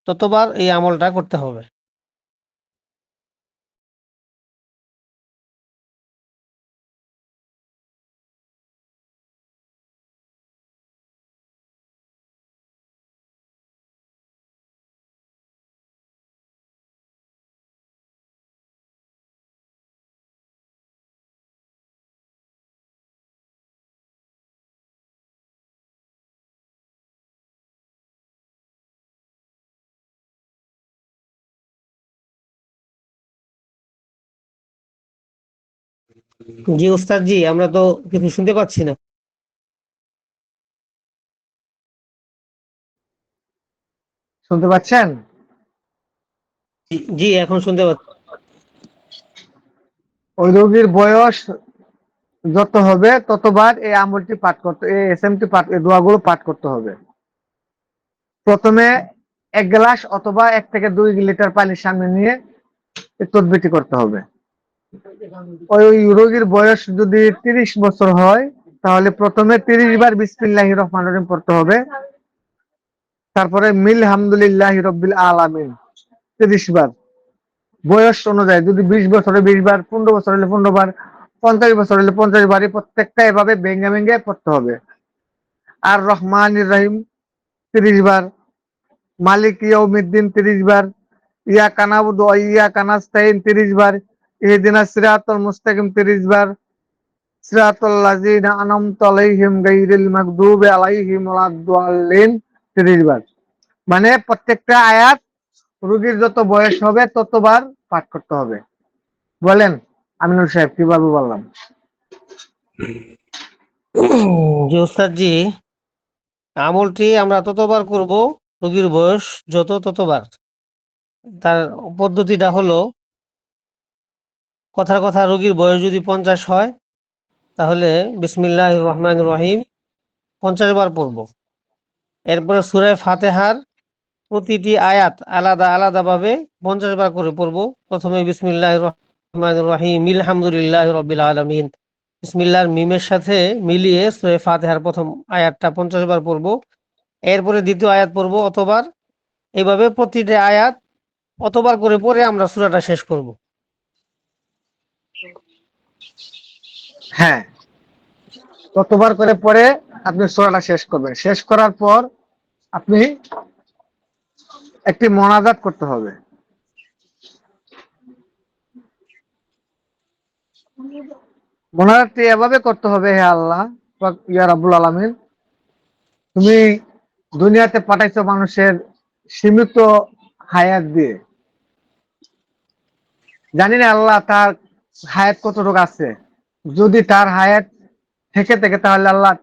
ততবার এই আমলটা করতে হবে। জি ওস্তাদ জি, আমরা তো কিছু শুনতে পাচ্ছি না। শুনতে পাচ্ছেন? জি এখন শুনতে পাচ্ছি। ওই রোগীর বয়স যত হবে ততবার এই আমলটি পাঠ করতে, এই এসএমটি পাঠ, এই দোয়াগুলো পাঠ করতে হবে। প্রথমে 1 গ্লাস অথবা 1 থেকে 2 লিটার পানির সামনে নিয়ে এই তদবিরটি করতে হবে। ওই রোগীর বয়স যদি 30 বছর হয় তাহলে প্রথমে 30 বার বিসমিল্লাহির রহমানির রহিম পড়তে হবে। তারপরে মিল হামদুলিল্লাহি রব্বিল আলামিন 30 বার। বয়স অনুযায়ী যদি 20 বছর হলে 20 বার, 15 বছর হলে 15 বার, 50 বছর হলে 50 বারই প্রত্যেকটা এভাবে ভেঙে ভেঙে পড়তে হবে। আর রহমানির রহিম 30 বার, মালিক ইয়াউমিদ্দিন 30 বার, ইয়াকা নাবুদু ওয়া ইয়াকা নাস্তাইন 30 বার, ইহদিনাস সিরাতাল মুস্তাকিম 30 বার, সিরাতাল লাযিনা আনআমতা আলাইহিম গায়রিল মাগদুবি আলাইহিম ওয়ালাদ-দাল্লিন 30 বার। মানে প্রত্যেকটা আয়াত রোগীর যত বয়স হবে ততবার পাঠ করতে হবে। বলেন আমিনুল সাহেব, কিভাবে বললাম? জি ওস্তাদ জি, আমলটি আমরা ততবার করব রোগীর বয়স যত ততবার। তার পদ্ধতিটা হলো, কথার কথা রোগীর বয়স যদি 50 হয় তাহলে বিসমিল্লাহির রহমানির রহিম 50 বার পড়ব। এরপরে সূরা ফাতিহার প্রতিটি আয়াত আলাদা আলাদা ভাবে 50 বার করে পড়ব। প্রথমে বিসমিল্লাহির রহমানির রহিম আলহামদুলিল্লাহি রাব্বিল আলামিন, বিসমিল্লাহর মিমের সাথে মিলিয়ে সূরা ফাতিহার প্রথম আয়াতটা 50 বার পড়ব। এরপরে দ্বিতীয় আয়াত পড়ব অতবার। এইভাবে প্রতিটা আয়াত অতবার করে পড়ে আমরা সূরাটা শেষ করব। হ্যাঁ, ততবার করে পরে আপনি সূরাটা শেষ করবেন। শেষ করার পর আপনি একটি মোনাজাত করতে হবে। মোনাজাতটি এভাবে করতে হবে: হে আল্লাহ, ইয়া রাব্বুল আলামিন, তুমি দুনিয়াতে পাঠাইছো মানুষের সীমিত হায়াত দিয়ে। জানি না আল্লাহ তার হায়াত কতটুকু আছে। যদি তার হায়াত থেকে থাকে তাহলে আল্লাহ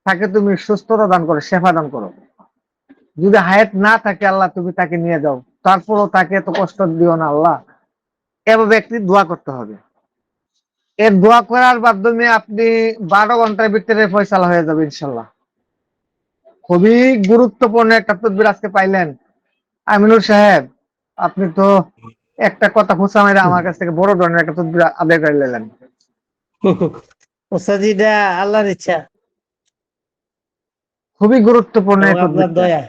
তাকে তুমি সুস্থতা দান করো, শেফা দান করো। যদি হায়াত না থাকে আল্লাহ তুমি তাকে নিয়ে যাও, তারপরও তাকে এত কষ্ট দিও না আল্লাহ। এভাবে একটি দোয়া করতে হবে। এর দোয়া করার মাধ্যমে আপনি 12 ঘন্টার ভিতরে ফয়সালা হয়ে যাবে ইনশাল্লাহ। খুবই গুরুত্বপূর্ণ একটা তদবির আজকে পাইলেন আমিনুল সাহেব। আপনি তো একটা কথা খোঁচা মেরে আমার কাছ থেকে বড় ধরনের একটা তদবির আদায় করে নিলেন। ওস্তাদ জি, এটা আল্লাহর ইচ্ছা খুবই গুরুত্বপূর্ণ এবং এই আপনার তদবিরটা। দয়া।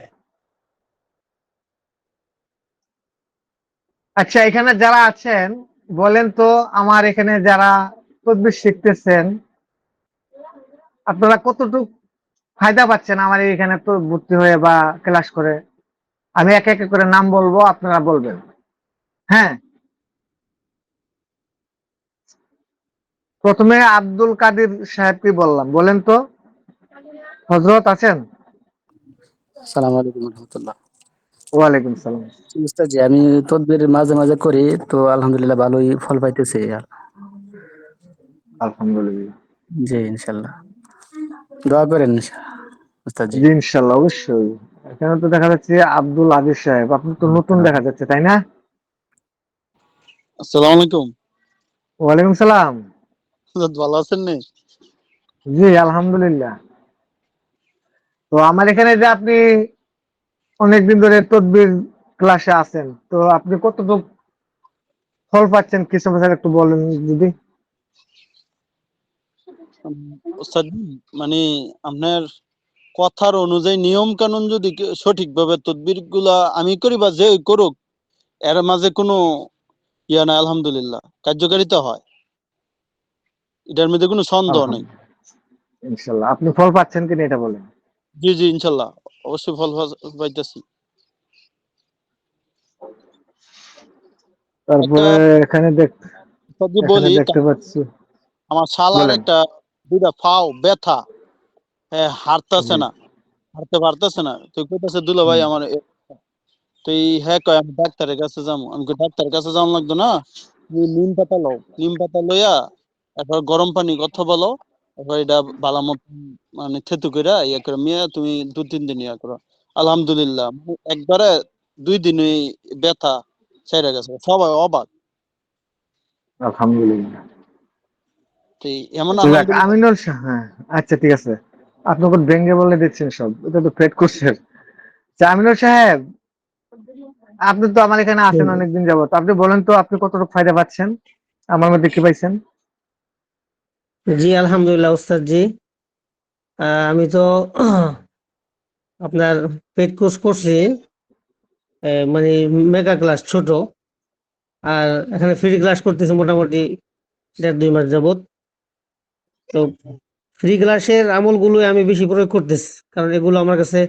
আচ্ছা, এখানে যারা আছেন বলেন তো, আমার এখানে যারা তদবির শিখতেছেন আপনারা কতটুকু ফায়দা পাচ্ছেন আমার এখানে তো ভর্তি হয়ে বা ক্লাস করে? আমি এক এক করে নাম বলবো, আপনারা বলবেন। হ্যাঁ, প্রথমে আব্দুল কাদির সাহেবকে বললাম, বলেন তো। হজরত আছেন? আসসালামু আলাইকুম রহমতুল্লাহ। ওয়ালাইকুম সালাম। উস্তাদ জি, আমি তদবির মাঝে মাঝে করি, তো আলহামদুলিল্লাহ ভালোই ফল পাইতেছি। আলহামদুলিল্লাহ। জি ইনশাল্লাহ, দোয়া করেন উস্তাদ জি। জি ইনশাল্লাহ, অবশ্যই। এখানে তো দেখা যাচ্ছে আব্দুল আজিজ সাহেব, আপনি তো নতুন দেখা যাচ্ছে, তাই না? আসসালামু আলাইকুম। ওয়ালাইকুম সালাম। ভালো আছেন নি? জি আলহামদুলিল্লাহ। তো আমার এখানে যে আপনি অনেকদিন ধরে তদবির ক্লাসে আছেন, তো আপনি কতটুকু ফল পাচ্ছেন কিছু বছর একটু বলেন যদি। ওস্তাদ, মানে আপনার কথার অনুযায়ী নিয়ম কানুন যদি সঠিকভাবে তদবির গুলা আমি করি বা যে করুক, এর মাঝে কোনো ইয়া নাই, আলহামদুলিল্লাহ কার্যকারিতা হয়, এটার মধ্যে কোনো সন্দেহ নেই। আলহামদুলিল্লাহ, ইনশাল্লাহ। আপনি ফল পাচ্ছেন কিনা এটা বলেন। জি জি, ইনশাল্লাহ অবশ্যই ফল পাইতেছি। একটা তারপরে এখানে যদি এখানে বলি, দেখতে পাচ্ছি। আমার শালার বলেন। একটা দুইটা পাও ব্যথা, হ্যাঁ হাঁটতেছে জি। না, হাঁটতে পারতেছে না, তো কইতাছে দুলা ভাই হুম। আমার তো এই হ্যাঁ কয় আমি ডাক্তারের কাছে যাবো। আমি কই ডাক্তারের কাছে যাওয়া লাগতো না, তুমি নিম পাতা লও, নিম পাতা লইয়া এরপর গরম পানি কথা বলো, এরপর এটা ভালো মতো মানে থেতু কইরা ইয়া করে মিয়া তুমি 2-3 দিন ইয়া করো, আলহামদুলিল্লাহ একবারে 2 দিনে ব্যথা ছেড়ে গেছে, সবাই অবাক। আলহামদুলিল্লাহ। তো এমন যাক, আলহামদুলিল্লাহ। আমিনুল শাহ, হ্যাঁ, আচ্ছা ঠিক আছে। আপনি ওকে ভেঙ্গে বলে দিচ্ছেন সব, এটা তো পেট কোর্সের। আচ্ছা, আমিনুল সাহেব, আপনি তো আমার এখানে আসেন অনেকদিন যাবত, আপনি বলেন তো আপনি কতটুকু ফায়দা পাচ্ছেন, আমার মধ্যে কি পাইছেন? জি আলহামদুলিল্লাহ উস্তাদ জি। আমি তো আপনার পেড কোর্স করছি, মানে মেগা ক্লাস ছোট, আর এখানে ফ্রি ক্লাস করতেছি মোটামুটি 1.5-2 মাস যাবত। তো ফ্রি ক্লাসের আমলগুলো আমি বেশি প্রয়োগ করতেছি, কারণ এগুলো আমার কাছে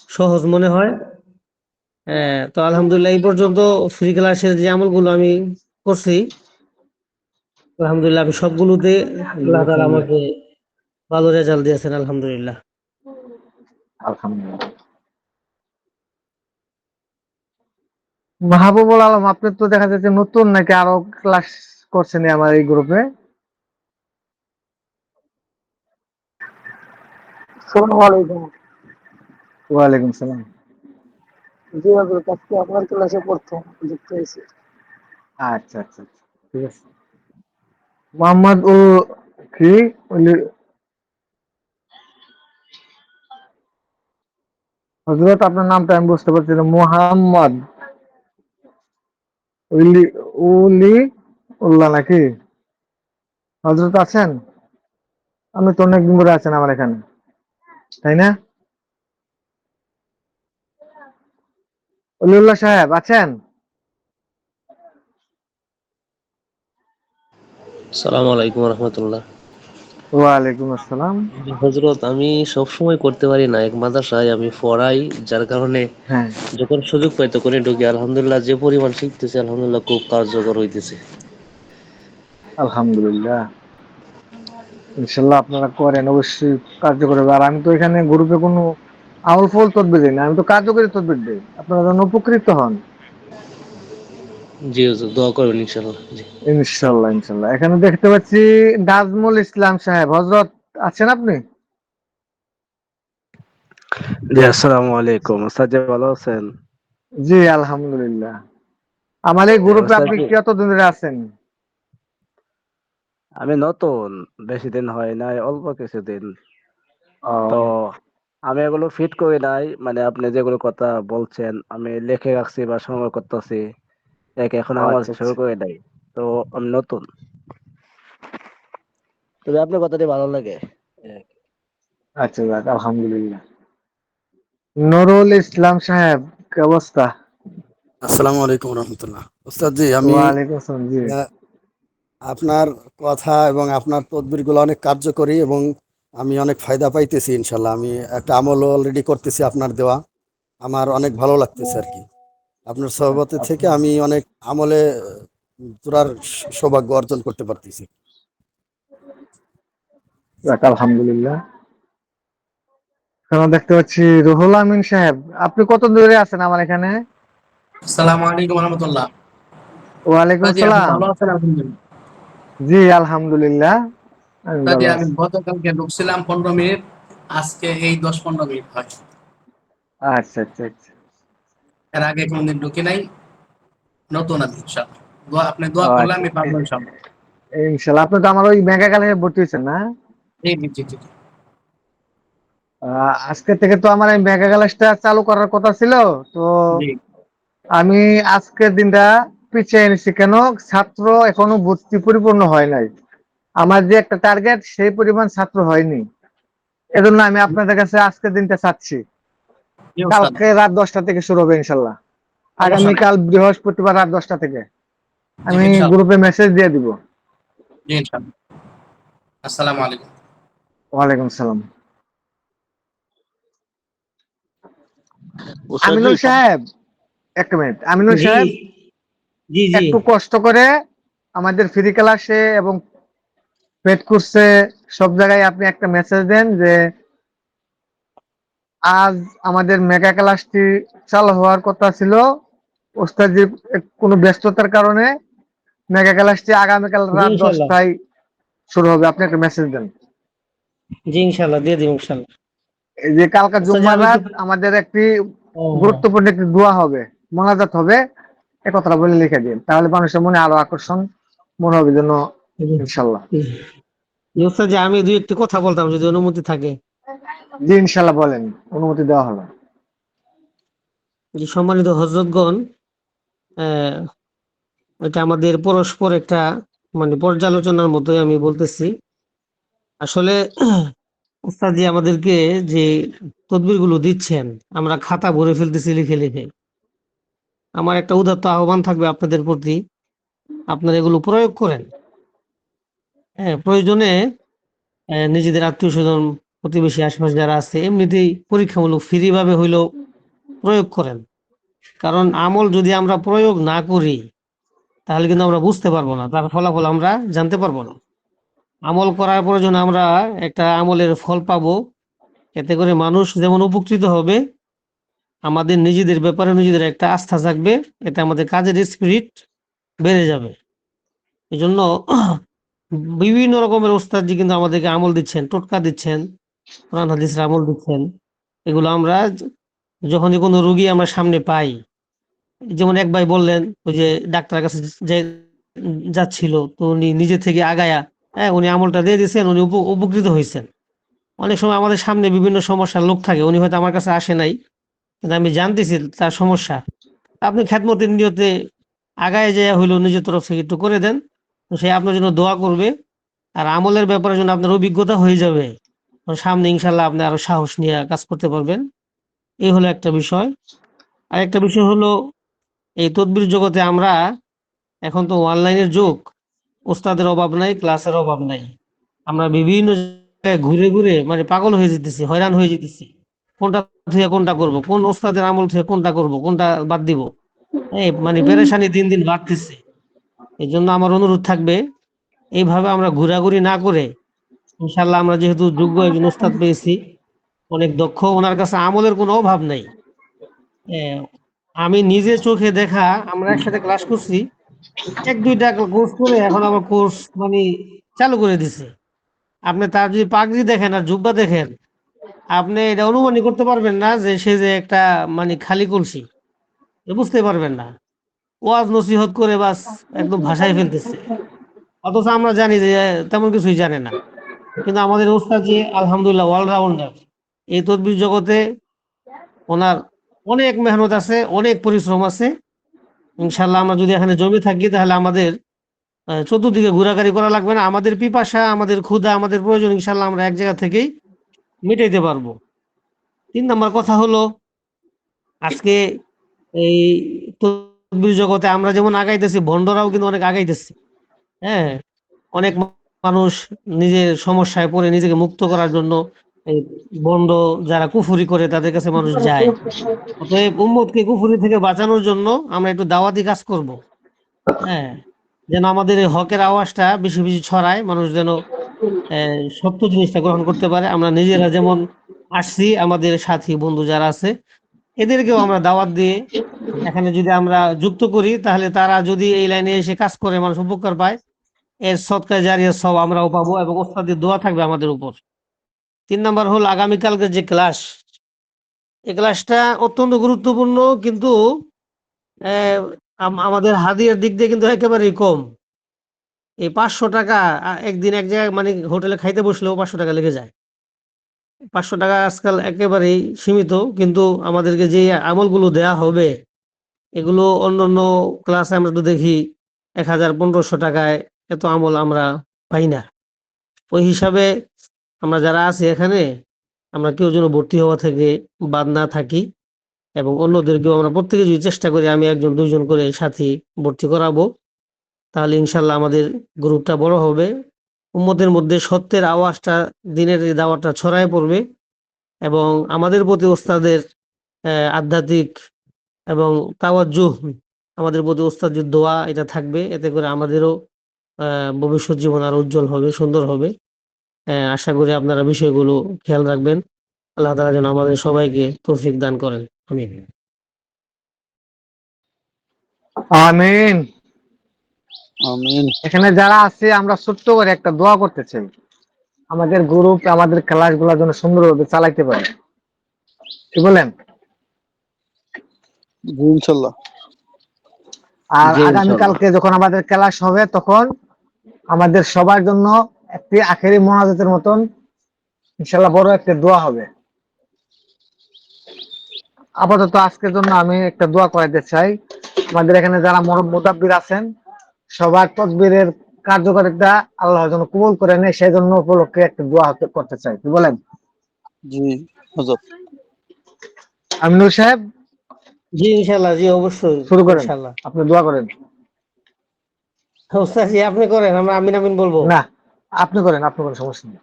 সহজ মনে হয়। তো আলহামদুলিল্লাহ এই পর্যন্ত ফ্রি ক্লাসের যে আমলগুলো আমি করছি, আলহামদুলিল্লাহ আমি সবগুলোতে আল্লাহ তাআলা আমাকে ভালো রেজাল্ট দিয়েছেন আলহামদুলিল্লাহ। আলহামদুলিল্লাহ। মাহবুবুল আলম, আপনি তো দেখা যাচ্ছে নতুন, নাকি আরো ক্লাস করছেন আমার এই গ্রুপে? আসসালামু আলাইকুম। ওয়ালাইকুম সালাম। জি হুজুর, আজকে আপনার ক্লাসে প্রথম যুক্ত হয়েছি। আচ্ছা আচ্ছা আচ্ছা, ঠিক আছে। মোহাম্মদ ও কি হজরত, আপনার নামটা আমি বুঝতে পারছি না। মোহাম্মদ উলি উলি উল্লাহ নাকি? হজরত আছেন? আপনি তো অনেকদিন ধরে আছেন আমার এখানে, তাই না? অলিউল্লাহ সাহেব আছেন? সালাম আলাইকুম রহমতুল্লাহ। ওয়ালাইকুম আসসালাম। হজরত, আমি সব সময় করতে পারি না, এক মাদ্রাসায় আমি পড়াই, যার কারণে হ্যাঁ, যখন সুযোগ পাই তখনই ঢুকি। আলহামদুলিল্লাহ যে পরিমাণ শিখতেছি আলহামদুলিল্লাহ খুব কার্যকর হইতেছে। আলহামদুলিল্লাহ। ইনশাল্লাহ আপনারা করেন, অবশ্যই কার্যকর হবে। আর আমি তো এখানে গ্রুপে কোনো আউল ফল তদবির দিই না, আমি তো কার্যকরী তদবির দিই, আপনারা যেন উপকৃত হন। জি হুজুর, দোয়া করবেন ইনশাল্লাহ। জি। ইনশাল্লাহ ইনশাল্লাহ। এখানে দেখতে পাচ্ছি নাজমুল ইসলাম সাহেব। হজরত আছেন আপনি? জি, আসসালামু আলাইকুম। ওস্তাদ জি, ভালো আছেন? জি আলহামদুলিল্লাহ। আমার এই গ্রুপে ওস্তাদ আপনি জি, কতদিন ধরে আছেন? আমি নতুন, বেশি দিন হয় নাই, অল্প কিছুদিন। তো ও আমি এগুলো ফিট করি নাই, মানে আপনি যেগুলো কথা বলছেন আমি লিখে রাখছি বা সংগ্রহ করতেছি, এখন আমল আচ্ছা শুরু আচ্ছা করে নাই। তো আমি নতুন, তবে আপনার কথাটি ভালো লাগে। আচ্ছা, যাক, আলহামদুলিল্লাহ। নুরুল ইসলাম সাহেব, কি অবস্থা? আসসালামু আলাইকুম রহমতুল্লাহ। ওস্তাদ জি, আমি ওয়ালাইকুম আসসালাম। জি আহ, আপনার কথা এবং আপনার তদবিরগুলো অনেক কার্যকরী এবং আমি অনেক ফায়দা পাইতেছি ইনশাল্লাহ। আমি একটা আমল অলরেডি করতেছি আপনার দেওয়া, আমার অনেক ভালো লাগতেছে আর কি। আপনার সহবতে থেকে আমি অনেক আমলে তোরার সৌভাগ্য অর্জন করতে পারতেছি। যাক, আলহামদুলিল্লাহ। এখন দেখতে পাচ্ছি রুহুল আমিন সাহেব, আপনি কত দূরে আছেন আমার এখানে? আসসালামু আলাইকুম রহমতুল্লাহ। ওয়ালাইকুম কাজী আপনি আসসালাম। ভালো আছেন? আলহামদুলিল্লাহ। জি আলহামদুলিল্লাহ, আমি কাজী ভালো আমি আছি। গতকালকে ঢুকছিলাম 15 মিনিট, আজকে এই 10-15 মিনিট হয়। আচ্ছা আচ্ছা আচ্ছা। এর আগে কোনদিন ঢুকি নাই, নতুন আমি ইনশাআল্লাহ। আপনি দোয়া ও করলে আচ্ছা, আমি পারবো ইনশাআল্লাহ। ইনশাল্লাহ। আপনি তো আমার ওই মেগা কালে ভর্তি হয়েছেন না? জি জি জি জি। আজকে থেকে তো আমার এই মেগা ক্লাসটা চালু করার কথা ছিল। তো জি। আমি আজকের দিনটা পিছিয়ে এনেছি, কেন? ছাত্র এখনো ভর্তি পরিপূর্ণ হয় নাই। আমার যে একটা টার্গেট, সেই পরিমাণ ছাত্র হয়নি। এজন্য আমি আপনাদের কাছে আজকের দিনটা চাচ্ছি। জি উস্তাদ, কালকে রাত 10টা থেকে শুরু হবে ইনশাল্লাহ। সমস্যা নেই। আগামীকাল বৃহস্পতিবার রাত 10টা থেকে জি আমি ইনশাল্লাহ, গ্রুপে মেসেজ দিয়ে দিব। জি ইনশাল্লাহ। আসসালামু আলাইকুম। ওয়ালাইকুম সালাম। উস্তাদ জি আমিনুল সাহেব, একটা মিনিট। আমিনুল জি সাহেব, জি জি একটু কষ্ট করে আমাদের ফ্রি ক্লাসে এবং পেড কোর্সে সব জায়গায় আপনি একটা মেসেজ দেন যে আজ আমাদের মেগা ক্লাসটি চালু হওয়ার কথা ছিল, ওস্তাদের কোনো ব্যস্ততার কারণে মেগা ক্লাসটি আগামীকাল জি রাত ইনশাল্লাহ, 10টায় শুরু হবে। আপনি একটা মেসেজ দেন জি ইনশাল্লাহ দিয়ে দিব ইনশাল্লাহ। এই যে কালকা আচ্ছা যে জুম্মার আমি রাত একটু আমাদের একটি হ্যাঁ, গুরুত্বপূর্ণ একটি দোয়া হবে, মোনাজাত হবে। এ কথাটা বলে লিখে দিন, তাহলে মানুষের মনে আরো আকর্ষণ মনে হবে যেন। জি ইনশাল্লাহ। জি। জি, ওস্তাদ যে আমি দুই একটি কথা বলতাম যদি অনুমতি থাকে। জি ইনশাল্লাহ, বলেন, অনুমতি দেওয়া হলো। যে সম্মানিত হযরতগণ, আহ, এটা আমাদের পরস্পর একটা মানে পর্যালোচনার মতোই আমি বলতেছি। আসলে ওস্তাদ জি আমাদেরকে যে তদবির গুলো দিচ্ছেন, আমরা খাতা ভরে ফেলতেছি লিখে লিখে। আমার একটা উদাত্ত আহ্বান থাকবে আপনাদের প্রতি, আপনারা এগুলো প্রয়োগ করেন। হ্যাঁ, প্রয়োজনে নিজেদের আত্মীয় স্বজন, প্রতিবেশী, আশেপাশে যারা আছে এমনিতেই পরীক্ষামূলক ফ্রি ভাবে হইলেও প্রয়োগ করেন। কারণ আমল যদি আমরা প্রয়োগ না করি তাহলে কিন্তু আমরা বুঝতে পারবো না, তার ফলাফল আমরা জানতে পারবো না। আমল করার পরে যখন আমরা একটা আমলের ফল পাবো, এতে করে মানুষ যেমন উপকৃত হবে, আমাদের নিজেদের ব্যাপারে নিজেদের একটা আস্থা জাগবে, এতে আমাদের কাজের স্পিরিট বেড়ে যাবে। এই জন্য বিভিন্ন রকমের ওস্তাদজি কিন্তু আমাদেরকে আমল দিচ্ছেন, টোটকা দিচ্ছেন, কোরআন হাদিসের আমল দিচ্ছেন। এগুলো আমরা যখনই কোনো রুগী আমরা সামনে পাই, যেমন এক ভাই বললেন ওই যে ডাক্তারের কাছে যে যাচ্ছিল, তো উনি নিজে থেকে আগায়া, হ্যাঁ, উনি আমলটা দিয়ে দিয়েছেন, উনি উপকৃত হয়েছেন। অনেক সময় আমাদের সামনে বিভিন্ন সমস্যার লোক থাকে, উনি হয়তো আমার কাছে আসে নাই, কিন্তু আমি জানতেছি তার সমস্যা। আপনি খেদমতের নিয়তে আগায় যে হইলো নিজের তরফ থেকে একটু করে দেন, তো সে আপনার জন্য দোয়া করবে। আর আমলের ব্যাপারে জন্য আপনার অভিজ্ঞতা হয়ে যাবে, তো সামনে ইনশাল্লাহ আপনি আরো সাহস নিয়ে কাজ করতে পারবেন। এই হলো একটা বিষয়। আর একটা বিষয় হলো, এই তদবির জগতে আমরা এখন তো অনলাইনের যুগ, ওস্তাদের অভাব নাই, ক্লাসের অভাব নাই। আমরা বিভিন্ন জায়গায় ঘুরে ঘুরে মানে পাগল হয়ে যেতেছি, হয়রান হয়ে যেতেছি। কোনটা থেকে কোনটা করব, কোন ওস্তাদের আমল থেকে কোনটা করব, কোনটা বাদ দিব, এই মানে পেরেশানি দিন দিন বাড়তেছে। এই জন্য আমার অনুরোধ থাকবে, এইভাবে আমরা ঘোরাঘুরি না করে ইনশাল্লাহ, আমরা যেহেতু যোগ্য একজন ওস্তাদ পেয়েছি, অনেক দক্ষ, ওনার কাছে আমলের কোনো অভাব নাই। আহ, আমি নিজে চোখে দেখা, আমরা একসাথে ক্লাস করছি, এক দুইটা কোর্স করে এখন আবার কোর্স মানে চালু করে দিছে। আপনি তার যদি পাগড়ি দেখেন আর জুব্বা দেখেন, আপনি এটা অনুমানই করতে পারবেন না যে সে যে একটা মানে খালি কলসি, বুঝতে পারবেন না। ওয়াজ নসিহত করে বাস একদম ভাসায় ফেলতেছে, অথচ আমরা জানি যে তেমন কিছুই জানে না। কিন্তু আমাদের ওস্তাদ যে আলহামদুলিল্লাহ অলরাউন্ডার। এই তদবির জগতে ওনার অনেক মেহনত আছে, অনেক পরিশ্রম আছে। ইনশাল্লাহ আমরা যদি এখানে জমে থাকি তাহলে আমাদের চতুর্দিকে ঘোরাঘুরি করা লাগবে না। আমাদের পিপাসা, আমাদের ক্ষুধা, আমাদের প্রয়োজন ইনশাল্লাহ আমরা এক জায়গা থেকেই মিটাইতে পারবো। 3 নম্বর কথা হলো, আজকে এই তদবির জগতে আমরা যেমন আগাইতেছি, ভন্ডরাও কিন্তু অনেক আগাইতেছে। হ্যাঁ, অনেক মানুষ নিজের সমস্যায় পড়ে নিজেকে মুক্ত করার জন্য এই ভন্ড যারা কুফুরি করে তাদের কাছে মানুষ যায়। অতএব উম্মতকে কুফুরি থেকে বাঁচানোর জন্য আমরা একটু দাওয়াতি কাজ করব। হ্যাঁ, যেন আমাদের এই হকের আওয়াজটা বেশি বেশি ছড়ায়, মানুষ যেন সত্য জিনিসটা গ্রহণ করতে পারে। আমরা নিজেরা যেমন আসছি, আমাদের সাথী বন্ধু যারা আছে এদেরকেও আমরা দাওয়াত দিয়ে এখানে যদি আমরা যুক্ত করি, তাহলে তারা যদি এই লাইনে এসে কাজ করে মানুষ উপকার পায়, এর সদকা জারিয়া সব আমরাও পাবো এবং ওস্তাদের দোয়া থাকবে আমাদের উপর। 3 নম্বর হল আগামীকালকে যে ক্লাস, এই ক্লাসটা অত্যন্ত গুরুত্বপূর্ণ, কিন্তু আহ, আমাদের হাদিয়ার দিক দিয়ে কিন্তু একেবারেই কম। এই 500 টাকা, একদিন এক জায়গায় মানে হোটেলে খাইতে বসলেও 500 টাকা লেগে যায়। 500 টাকা আজকাল একেবারেই সীমিত, কিন্তু আমাদেরকে যে আমলগুলো দেয়া হবে, এগুলো অন্যান্য ক্লাসে আমরা তো দেখি 1000-1500 টাকায় এত আমল আমরা পাই না। ওই হিসাবে আমরা যারা আছি এখানে আমরা কেউ যেন ভর্তি হওয়া থেকে বাদ না থাকি এবং অন্যদেরকেও আমরা প্রত্যেকে যদি চেষ্টা করি আমি 1 জন 2 জন করে সাথী ভর্তি করাবো, তাহলে ইনশাআল্লাহ আমাদের গ্রুপটা বড় হবে। উম্মতের মধ্যে সত্যের আওয়াজটা, দ্বীনের এই দাওয়াতটা ছড়ায় পড়বে এবং আমাদের প্রতি ওস্তাদের আধ্যাত্মিক এবং তাওয়াজ্জুহ, আমাদের প্রতি ওস্তাদের দোয়া এটা থাকবে। এতে করে আমাদেরও ভবিষ্যৎ জীবন আরো উজ্জ্বল হবে, সুন্দর হবে। আশা করি আপনারা বিষয়গুলো খেয়াল রাখবেন। আল্লাহ তাআলা যেন আমাদের সবাইকে তৌফিক দান করেন। আমিন। আমিন। আমিন। এখানে যারা আছে আমরা ছোট্ট করে একটা দোয়া করতে চাই, আমাদের গ্রুপ, আমাদের ক্লাস গুলা যেন সুন্দরভাবে চালাইতে পারে, কি বলেন? জি ইনশাল্লাহ। আর জি ইনশাল্লাহ। আগামীকালকে যখন আমাদের ক্লাস হবে তখন আমাদের সবার জন্য একটি আখেরি মোনাজাতের মতন ইনশাল্লাহ বড় একটা দোয়া হবে। আপাতত আজকের জন্য আমি একটা দোয়া করাইতে চাই। আমাদের এখানে যারা মুতাব্বির আছেন সবার তাকবীরের কার্যকারিতা আল্লাহ যেন কবুল করে নেয়, সেই জন্য উপলক্ষে একটা দোয়া করতে চাই, কি বলেন? জি হুজুর। আমিনুল সাহেব জি ইনশাআল্লাহ, জি অবশ্যই শুরু করেন, ইনশাআল্লাহ। আপনি দোয়া করেন। ওস্তাদ জি আপনি করেন, আমরা আমিন আমিন বলবো। না, আপনি করেন, সমস্যা নেই।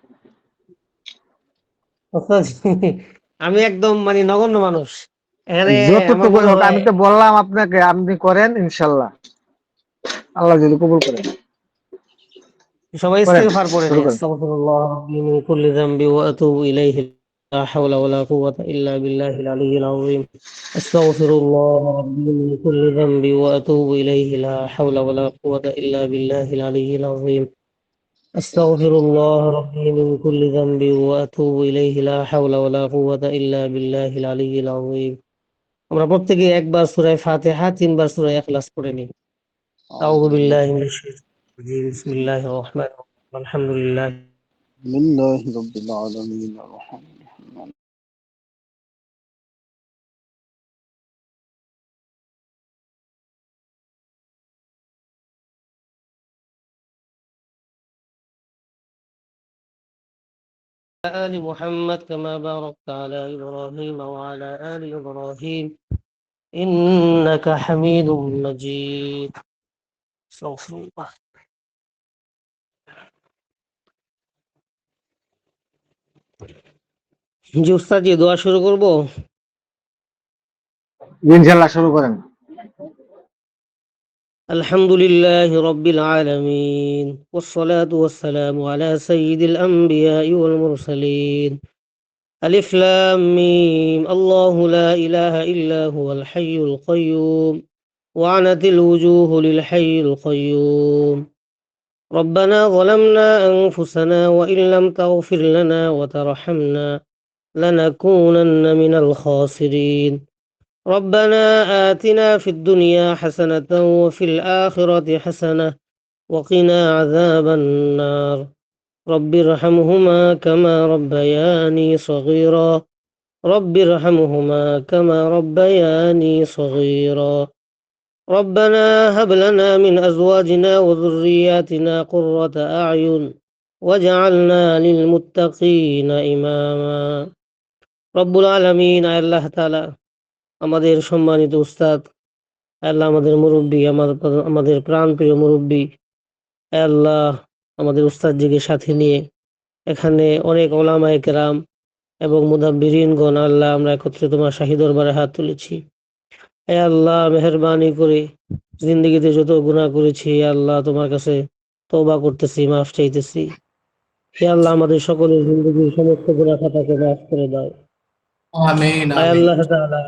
ওস্তাদ জি, আমি একদম মানে নগণ্য মানুষ এখানে। আমার যতটুকু মনে হোক, হয় আমি তো বললাম আপনাকে, আপনি করেন ইনশাল্লাহ, আল্লাহ যদি কবুল করেন। সবাই করেন, ইস্তিগফার পড়ে শুরু নেই। করেন। আস্তাগফিরুল্লাহ রাব্বি মিন কুল্লি যামবি ওয়া আতুবু ইলাইহি লা হাওলা ওয়ালা কুওয়াতা ইল্লা বিল্লাহিল আলিয়্যিল আযীম। আস্তাগফিরুল্লাহ রাব্বি মিন কুল্লি যামবি ওয়া আতুবু ইলাইহি লা হাওলা ওয়ালা কুওয়াতা ইল্লা বিল্লাহিল আলিয়্যিল আযীম। আস্তাগফিরুল্লাহ রাব্বি মিন কুল্লি যামবি ওয়া আতুবু ইলাইহি লা হাওলা ওয়ালা কুওয়াতা ইল্লা বিল্লাহিল আলিয়্যিল আযীম। আমরা প্রত্যেকে একবার সূরা ফাতিহা, 3 বার সূরা ইখলাস পড়ে নিই। আউযু বিল্লাহি মিনাশ শাইতানির রাজিম। বিসমিল্লাহির রহমানির রহিম। আলহামদুলিল্লাহ আলহামদুলিল্লাহি রাব্বিল আলামিন আর রাহমানির রহিম। آل محمد كما باركت على إبراهيم وعلى آل إبراهيم إنك حميد مجيد. استغفر الله. জি উস্তাদ জি দোয়া শুরু করব। ইনশাল্লাহ শুরু করেন। الحمد لله رب العالمين والصلاة والسلام على سيد الأنبياء والمرسلين. ألف لام ميم الله لا إله إلا هو الحي القيوم وعنت الوجوه للحي القيوم. ربنا ظلمنا أنفسنا وإن لم تغفر لنا وترحمنا لنكونن من الخاسرين. ربنا آتنا في الدنيا حسنة وفي الآخرة حسنة وقنا عذاب النار. رب ارحمهما كما ربياني صغيرا. رب ارحمهما كما ربياني صغيرا. ربنا هب لنا من أزواجنا وذرياتنا قرة أعين واجعلنا للمتقين إماما. রব্বুল আলামিন আল্লাহ তাআলা আমাদের সম্মানিত উস্তাদ, আল্লাহ আমাদের মুরব্বী, আমাদের প্রাণপ্রিয় মুরব্বী, আল্লাহ আমাদের উস্তাদজিকে সাথে নিয়ে এখানে অনেক ওলামায়ে কেরাম এবং মুদাব্বিরিনগণ আল্লাহ আমরা একত্রে তোমার শাহী দরবারে হাত তুলেছি। হে আল্লাহ মেহেরবানি করে জিন্দেগিতে যত গুনাহ করেছি আল্লাহ তোমার কাছে তওবা করতেছি, মাফ চাইতেছি। হে আল্লাহ আমাদের সকলের জিন্দেগির সমস্ত গুনাহ খাতাকে মাফ করে দাও। আমিন আয় আমিন। আল্লাহ তাআলা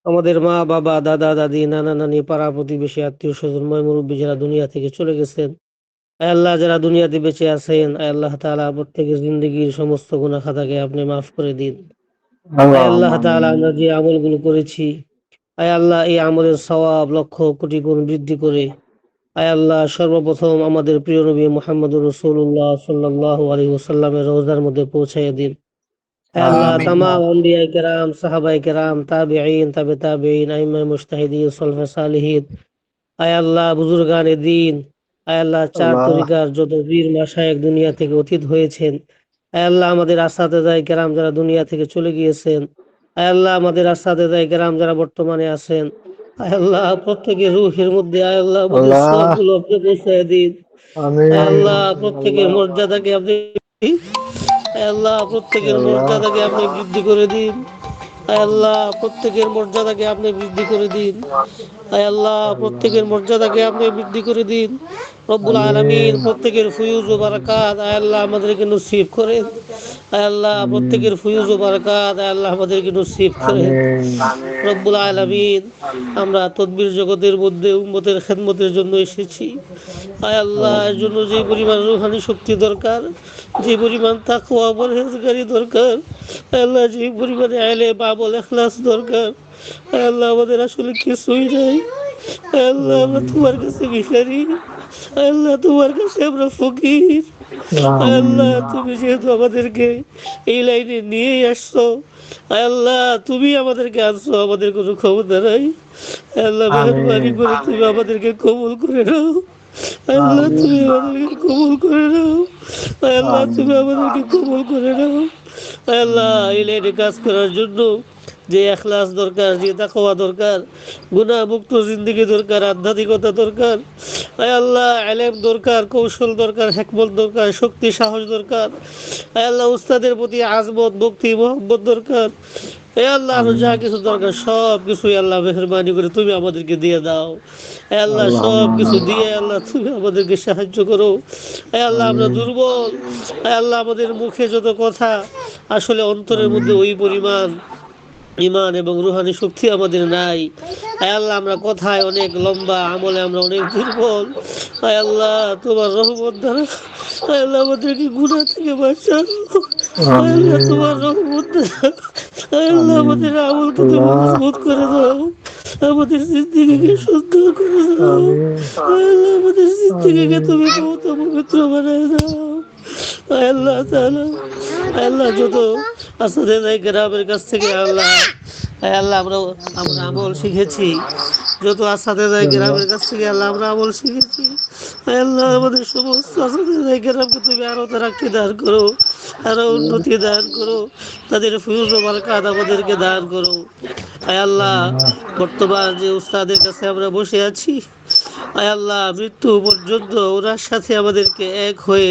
আমাদের মা বাবা দাদা দাদি নানা নানি পাড়া প্রতিবেশী আত্মীয় স্বজন ময় মুরব্বী যারা দুনিয়া থেকে চলে গেছেন, আয় আল্লাহ যারা দুনিয়াতে বেঁচে আছেন, আয় আল্লাহ তাআলা প্রত্যেকের জিন্দেগির সমস্ত গুনাহ খাতাকে আপনি মাফ করে দিন। আয় আল্লাহ তাআলা আমরা যে আমলগুলো করেছি, আয় আল্লাহ এই আমলের সওয়াব লক্ষ কোটি গুণ বৃদ্ধি করে আয় আল্লাহ সর্বপ্রথম আমাদের প্রিয় নবী মুহাম্মদুর রাসূলুল্লাহ সাল্লাল্লাহু আলাইহি ওয়াসাল্লামের রওজার মধ্যে পৌঁছাইয়া দিন। হে আল্লাহ আমিন তামাম আউলিয়ায়ে কেরাম, সাহাবায়ে কেরাম, তাবেঈন, তাবে তাবেঈন, আইম্মায়ে মুজতাহিদিন, সলফে সালিহিন, আয় আল্লাহ বুজুর্গানে দ্বীন, আয় আল্লাহ চার তরিকার যত বীর মাশায়েখ দুনিয়া থেকে অতীত হয়েছেন, আয় আল্লাহ আমাদের আসাতেজায়ে কেরাম যারা দুনিয়া থেকে চলে গিয়েছেন, আয় আল্লাহ আমাদের আসাতেজায়ে কেরাম যারা বর্তমানে আছেন, আয় আল্লাহ প্রত্যেকের রূহের মধ্যে আয় আল্লাহ আমাদের আল্লাহ সবগুলো আপনি পৌঁছায় দিন। আয় আমিন আল্লাহ প্রত্যেকের আল্লাহ মর্যাদাকে আপনি আয় আল্লাহ প্রত্যেকের আল্লাহ মর্যাদাকে আপনি বৃদ্ধি করে দিন। আয় আল্লাহ প্রত্যেকের মর্যাদাকে আপনি বৃদ্ধি করে দিন। আয় আল্লাহ প্রত্যেকের মর্যাদাকে আপনি বৃদ্ধি করে দিন। রব্বুল আলামিন আমিন প্রত্যেকের ফুয়ুজ ও বারাকাত আয় আল্লাহ আমাদেরকে নসিব করেন। আয় আল্লাহ আমিন প্রত্যেকের ফুয়ুজ ও বারাকাত আয় আল্লাহ আমাদেরকে নসিব করেন। আমিন রব্বুল আলামিন আমরা তদবির জগতের মধ্যে উম্মতের খেদমতের জন্য এসেছি। আয় আল্লাহ এর জন্য যে পরিমাণ রূহানি শক্তি দরকার, যে পরিমাণ তাকওয়া পরহেজগারি দরকার, আয় আল্লাহ যে পরিমাণে ইলম আমল ইখলাস দরকার, আয় আল্লাহ আমাদের আসলে কিছুই নাই। আয় আল্লাহ আমরা তোমার কাছে ভিখারি, আয় আল্লাহ তোমার কাছে আমরা ফকির। আয় আল্লাহ আমিন তুমি যেহেতু আমাদেরকে এই লাইনে নিয়েই আসছো, আয় আল্লাহ তুমি আমাদেরকে আনছো, আমাদের কোনো ক্ষমতা নাই। আয় আল্লাহ মেহরবানি আমিন করে তুমি আমাদেরকে কবুল করে নাও। আয় আল্লাহ তুমি আমিন আমাদেরকে কবুল করে নাও। আয় আল্লাহ তুমি আমাদেরকে কবুল করে নাও। আয় আল্লাহ এই লাইনে কাজ করার জন্য যে এখলাস দরকার, যে তাকওয়া দরকার, গুনাহ মুক্ত জিন্দেগি দরকার, আধ্যাত্মিকতা দরকার, আয় আল্লাহ ইলম দরকার, কৌশল দরকার, হিকমত দরকার, শক্তি সাহস দরকার, আয় আল্লাহ উস্তাদের প্রতি আজমত ভক্তি মহব্বত দরকার, আয় আল্লাহ আরো যা কিছু দরকার সব কিছুই আল্লাহ মেহেরবানি করে তুমি আমাদেরকে দিয়ে দাও। আয় আল্লাহ সব কিছু দিয়ে আল্লাহ তুমি আমাদেরকে সাহায্য করো। আয় আল্লাহ আমরা দুর্বল, আয় আল্লাহ আমাদের মুখে যত কথা আসলে অন্তরের মধ্যে ওই পরিমাণ ইমান এবং রুহানি শক্তি আমাদের নাই। আয় আল্লাহ আমরা কথায় অনেক লম্বা, আমলে আমরা অনেক দুর্বল। আয় আল্লাহ তোমার রহমত দ্বারা আয় আল্লাহ আমাদেরকে গুনাহ থেকে বাঁচাও। আয় আল্লাহ তোমার রহমত দ্বারা আয় আল্লাহ আমাদের আমলকে তুমি মজবুত করে দাও, আমাদের জিন্দেগিকে সুন্দর করে দাও। আয় আল্লাহ আমাদের জিন্দেগিকে তুমি বহুত পবিত্র বানায় দাও। আয় আল্লাহ তাআলা আয় আল্লাহ যত আসাদের গ্রামের কাছ থেকে আল্লাহ আয় আল্লাহ আমরা আমল শিখেছি, যত আসাদের গ্রামের কাছ থেকে আল্লাহ আমরা আমল শিখেছি, আয় আল্লাহ আমাদের সমস্ত আসাদের গ্রামকে তুমি আরো তারাক্কি দান করো, আরো উন্নতি দান করো, তাদের ফিউজ ও বারাকাত আমাদেরকে দান করো। আয় আল্লাহ বর্তমান যে উস্তাদের কাছে আমরা বসে আছি, আয় আল্লাহ মৃত্যু পর্যন্ত ওনার সাথে আমাদেরকে এক হয়ে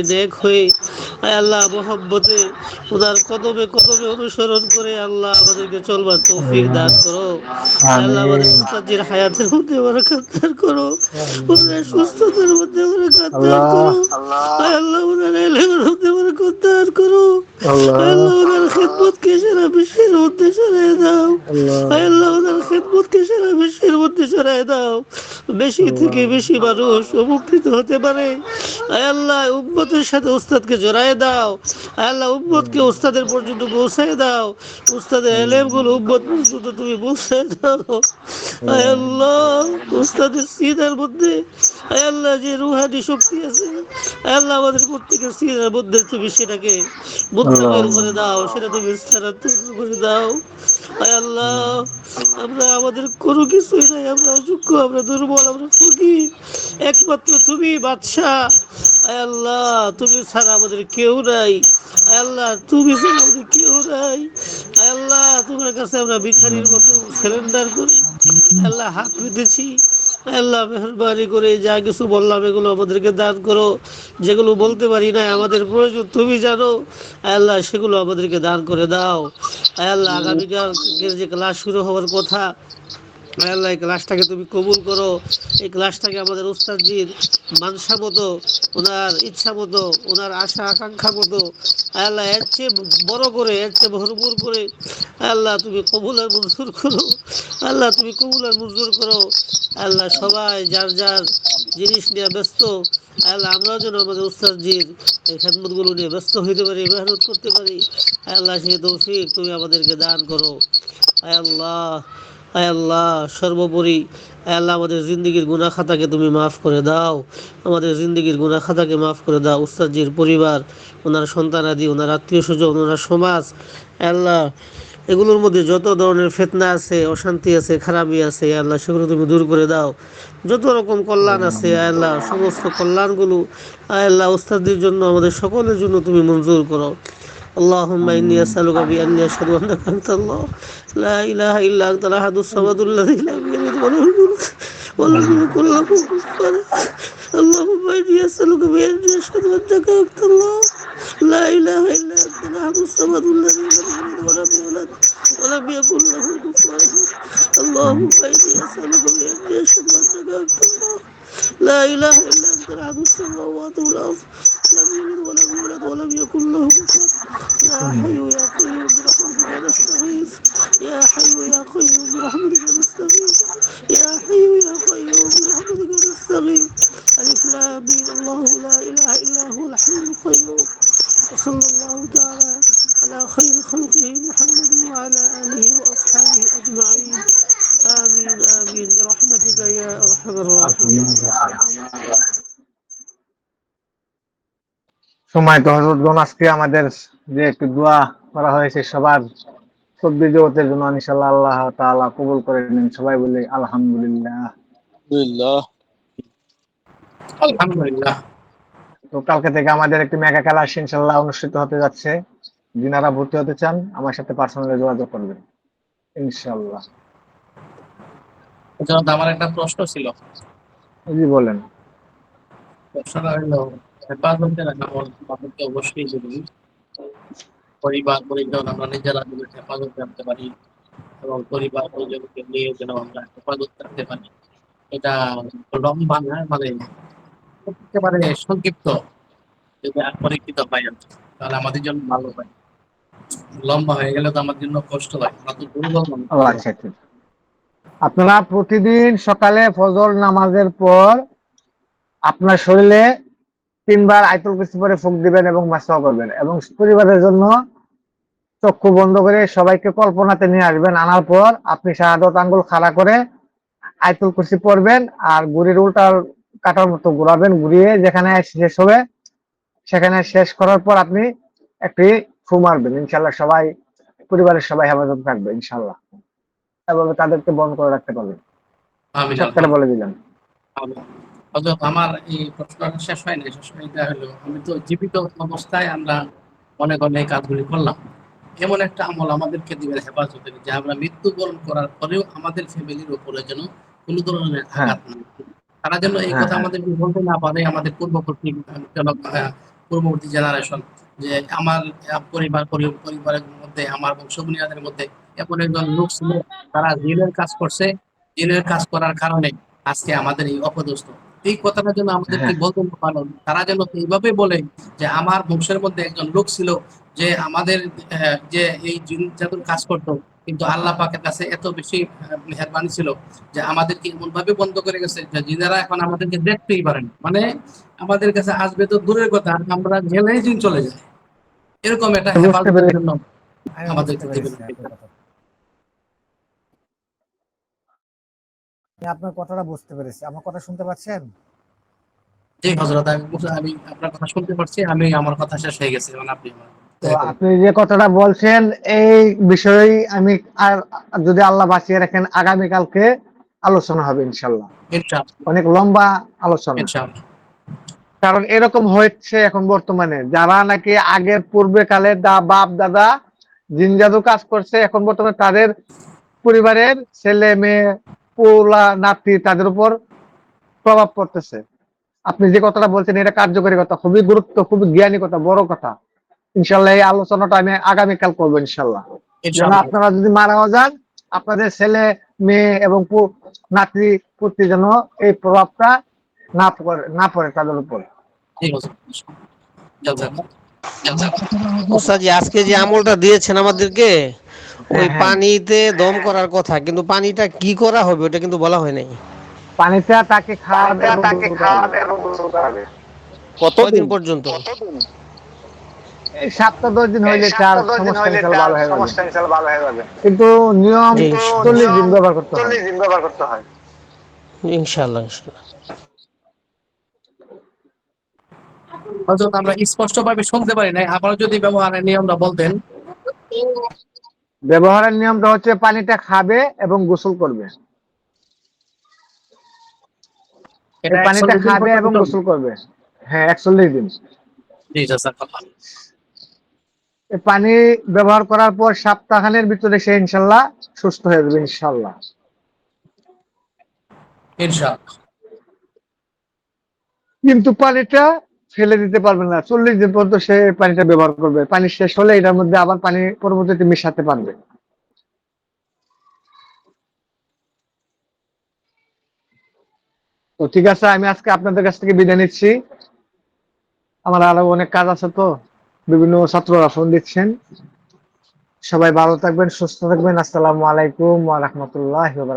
আয় আল্লাহ মোহাব্বতে ওনার কদমে কদমে অনুসরণ করে আল্লাহ আমাদেরকে চলবার তৌফিক দান করো। আয় আল্লাহ আমাদের উস্তাদের হায়াতের মধ্যে বারাকাত দান করো, ওনার সুস্থতার মধ্যে বারাকাত দান করো। আয় আল্লাহ ওনার ইলমের মধ্যে বারাকাত দান করো। আয় আল্লাহ ওনার খিদমতকে সারা বিশ্বের মধ্যে ছড়ায় দাও। আয় আল্লাহ ওনার খিদমতকে সারা বিশ্বের মধ্যে ছড়ায় দাও, বেশি থেকে বেশি মানুষ উপকৃত হতে পারে। আয় আল্লাহ উম্মতের সাথে উস্তাদকে জড়ায় দাও। আয় আল্লাহ উম্মতকে উস্তাদের পর্যন্ত পৌঁছায় দাও, উস্তাদের ইলমগুলো উম্মত পর্যন্ত তুমি পৌঁছায় দাও। আয় আল্লাহ উস্তাদের সিনার মধ্যে আয় আল্লাহ যে রুহানি শক্তি আছে, আয় আল্লাহ আমাদের প্রত্যেকের সিনার মধ্যে তুমি সেটাকে মুন্তকিল করে দাও, সেটা তুমি স্থানান্তর করে দাও। আয় আল্লাহ আমরা আমাদের কোনো কিছুই নাই, আমরা অযোগ্য, আমরা দুর্বল, আমরা ফকির, একমাত্র তুমি বাদশাহ। আয় আল্লাহ তুমি ছাড়া আমাদের কেউ নাই। আয় আল্লাহ তুমি ছাড়া আমাদের কেউ নাই। আয় আল্লাহ তোমার কাছে আমরা ভিখারির মতো সিলিন্ডার করি, আয় আল্লাহ হাত পেতেছি। আয় আল্লাহ মেহরবানি করে যা কিছু বললাম এগুলো আমাদেরকে দান করো, যেগুলো বলতে পারি না আমাদের প্রয়োজন তুমি জানো, আয় আল্লাহ সেগুলো আমাদেরকে দান করে দাও। আয় আল্লাহ আগামীকাল যে ক্লাস শুরু হওয়ার কথা, আয় আল্লাহ এই ক্লাসটাকে তুমি কবুল করো। এই ক্লাসটাকে আমাদের উস্তাদজির মানসা মতো, ওনার ইচ্ছা মতো, ওনার আশা আকাঙ্ক্ষা মতো আয় আল্লাহ এর চেয়ে বড় করে, এর চেয়ে ভরপুর করে আয় আল্লাহ তুমি কবুল আর মঞ্জুর করো। আল্লাহ তুমি কবুল আর মঞ্জুর করো। আল্লাহ সবাই যার যার জিনিস নিয়ে ব্যস্ত, আল্লাহ আমরাও যেন আমাদের উস্তাদজির এই খেদমতগুলো নিয়ে ব্যস্ত হইতে পারি, মেহনত করতে পারি। আল্লাহ সেই তৌফিক তুমি আমাদেরকে দান করো। আয় আল্লাহ আয় আল্লাহ সর্বোপরি আয় আল্লাহ আমাদের জিন্দগির গুনাহ খাতাকে তুমি মাফ করে দাও, আমাদের জিন্দগির গুনাহ খাতাকে মাফ করে দাও। উস্তাদজির পরিবার, ওনার সন্তানাদি, ওনার আত্মীয় স্বজন, ওনার সমাজ, আয় আল্লাহ এগুলোর মধ্যে যত ধরনের ফিতনা আছে, অশান্তি আছে, খারাপি আছে আয় আল্লাহ সেগুলো তুমি দূর করে দাও। যত রকম কল্যাণ আছে আয় আল্লাহ সমস্ত কল্যাণগুলো আয় আল্লাহ উস্তাদদের জন্য, আমাদের সকলের জন্য তুমি মঞ্জুর করো। اللهم إني أسألك بأني أشهد أنك أنت الله لا إله إلا أنت الأحد الصمد الذي لم يلد ولم يولد ولم يكن له كفوا أحد اللهم إني أسألك بأني أشهد أنك أنت الله لا إله إلا أنت الأحد الصمد الذي لم يلد ولم يولد ولم يكن له كفوا أحد اللهم إني أسألك بأني أشهد أنك أنت الله لا إله إلا أنت الأحد السماوات والأرض لم يلد ولم يولد ولم يكن له كفوا يا حي يا قيوم برحمتك نستغيث يا حي يا قيوم برحمتك نستغيث يا حي يا قيوم برحمتك نستغيث ألف لام ميم الله لا إله إلا هو الحي القيوم وصلى الله تعالى على خير خلقه محمد وعلى آله وأصحابه أجمعين آمين آمين برحمتك يا أرحم الراحمين সময় তো হজরতগণ আজকে আমাদের যে একটু দোয়া করা হয়েছে সবার তদ্বির জগতের জন্য ইনশাআল্লাহ আল্লাহ তাআলা কবুল করে নেন। সবাই বলি আলহামদুলিল্লাহ। আলহামদুলিল্লাহ। আলহামদুলিল্লাহ। তো কালকে থেকে আমাদের একটি মেগা ক্লাস ইনশাআল্লাহ অনুষ্ঠিত হতে যাচ্ছে। যিনারা ভর্তি হতে চান আমার সাথে পার্সোনালি যোগাযোগ করবেন ইনশাআল্লাহ। হযরত, আমার একটা প্রশ্ন ছিল। জি বলেন। প্রশ্নটা হলো, হেফাজতের আমল আমাদেরকে অবশ্যই জরুরি। পরিবার পরিজন আমরা নিজেরা যদি হেফাজত রাখতে পারি এবং পরিবার পরিজনকে নিয়ে যেন আমরা হেফাজত রাখতে পারি, এটা লম্বা না, মানে একেবারে সংক্ষিপ্ত যদি পরীক্ষিত হয় আর কি, তাহলে আমাদের জন্য ভালো হয়। লম্বা হয়ে গেলে তো আমার জন্য কষ্ট হয়, আমরা তো দুর্বল মানুষ। ও আচ্ছা ঠিক। আপনারা প্রতিদিন সকালে ফজর নামাজের পর আপনার শরীরে 3 বার আয়াতুল কুরসি পড়ে ফুঁক দিবেন এবং মাসওয়া করবেন এবং পরিবারের জন্য চক্ষু বন্ধ করে সবাইকে কল্পনাতে নিয়ে আসবেন। আনার পর আপনি শাহাদাত আঙ্গুল খাড়া করে আয়াতুল কুরসি পড়বেন আর ঘুড়ির উল্টার কাটার মতো ঘুরাবেন, ঘুরিয়ে যেখানে শেষ হবে সেখানে শেষ করার পর আপনি একটি ফু মারবেন। ইনশাল্লাহ সবাই পরিবারের সবাই হেফাজত থাকবে ইনশাল্লাহ। এভাবে তাদেরকে বন্ধ করে রাখতে পারবেন। আমিন। সবটা বলে দিলাম। হযরত, আমার এই প্রশ্নটা শেষ হয় নাই। শেষ হইতে হলো, আমি তো জীবিত অবস্থায় আমরা অনেক অনেক কাজগুলি করলাম। এমন একটা আমল আমাদেরকে দিবেন হেফাজতের, যে আমরা মৃত্যুবরণ করার পরেও আমাদের ফ্যামিলির উপরে যেন কোনো ধরনের হ্যাঁ আঘাত না লাগে। তারা যেন এই হ্যাঁ কথা হ্যাঁ আমাদেরকে বলতে না পারে, আমাদের পূর্ববর্তী জেনারেশন, যে আমার পরিবারের মধ্যে, আমার বংশবুনিয়াদের মধ্যে এমন একজন লোক ছিল, তারা জিনের কাজ করছে, জিনের কাজ করার কারণে আজকে আমাদের এই অপদস্থ। এই কথাটা যেন আমাদেরকে হ্যাঁ বলতে না পারেন, তারা যেন এইভাবে বলে যে আমার বংশের মধ্যে একজন লোক ছিল, যে আমাদের যে এই জিন জাদুর কাজ করতো, কিন্তু আল্লাহ পাকের কাছে এত বেশি মেহেরবানি ছিল যে আমাদেরকে এমন ভাবে বন্ধ করে গেছে যে জিনেরা এখন আমাদেরকে দেখতেই পারেন, মানে আমাদের কাছে আসবে তো দূরের কথা, আমরা গেলেই জিন চলে যায়। এরকম একটা বুঝতে হেফাজতের পেরেছি। জন্য আমি বুঝতে আমাদেরকে দিবেন। পেরেছি আপনার কথা। আমি আপনার কথাটা বুঝতে পেরেছি। আমার কথা শুনতে পাচ্ছেন? জি হযরত, আমি আপনার কথা শুনতে পারছি। আমি আমার কথা শেষ হয়ে গেছে, এখন আপনি তো আপনি যে কথাটা বলছেন এই বিষয়ে আমি আর যদি আল্লাহ বাঁচিয়ে রাখেন আগামীকালকে আলোচনা হবে ইনশাল্লাহ। ইনশাআল্লাহ। অনেক লম্বা আলোচনা। ইনশাআল্লাহ। কারণ এরকম হচ্ছে এখন বর্তমানে যারা নাকি আগের পূর্বে কালে বাপ দাদা জিন জাদু কাজ করছে, এখন বর্তমানে তাদের পরিবারের ছেলে মেয়ে পোলা নাতি তাদের উপর প্রভাব পড়তেছে। আপনি যে কথাটা বলছেন এটা কার্যকরী কথা, খুবই গুরুত্ব, খুবই জ্ঞানী কথা, বড় কথা। ইনশাল্লাহ এই আলোচনাটা আমি আগামীকাল করবো ইনশাল্লাহ। যেন ইনশাআল্লাহ। আপনারা যদি মারাও যান আপনাদের ছেলে মেয়ে এবং নাতি পুত্রী যেন এই প্রভাবটা না পড়ে তাদের উপর। জি হযরত। জাযাকাল্লাহ। ওস্তাদ আজকে যে আমলটা দিয়েছেন আমাদেরকে, ওই হ্যাঁ হ্যাঁ পানিতে দম করার কথা, কিন্তু পানিটা কি করা হবে ওটা কিন্তু বলা হয় নাই। পানিটা তাকে খাওয়াবে এবং গোসল করাবে। কয়দিন কতদিন? পর্যন্ত? এই 7-10 দিন হইলে তার সমস্যা ইনশাল্লাহ ভালো হয়ে যাবে। কিন্তু নিয়ম জি 40 দিন ব্যবহার করতে হয়। ইনশাল্লাহ ইনশাল্লাহ। হযরত, আমরা স্পষ্টভাবে শুনতে পারি নাই, আবার যদি ব্যবহারের নিয়মটা বলতেন। ব্যবহারের নিয়মটা হচ্ছে পানিটা খাবে এবং গোসল করবে। এটা এই পানিটা 41 দিন খাবে এবং পর্যন্ত। গোসল করবে। হ্যাঁ 41 দিন। জি জাযাকাল্লাহ। এই পানি ব্যবহার করার পর সপ্তাহখানের ভিতরে সে ইনশাল্লাহ সুস্থ হয়ে যাবে ইনশাল্লাহ। ইনশাআল্লাহ। কিন্তু পানিটা ফেলে দিতে পারবে না, 40 দিন পর্যন্ত সে পানিটা ব্যবহার করবে। পানি শেষ হলে এটার মধ্যে আবার পানি পরবর্তীতে মিশাতে পারবে। তো ঠিক আছে, আমি আজকে আপনাদের কাছ থেকে বিদায় নিচ্ছি। আমার আরো অনেক কাজ আছে, তো বিভিন্ন ছাত্ররা ফোন দিচ্ছেন। সবাই ভালো থাকবেন, সুস্থ থাকবেন। আসসালামু আলাইকুম ওয়া রাহমাতুল্লাহি ওয়া বারাকাতুহু।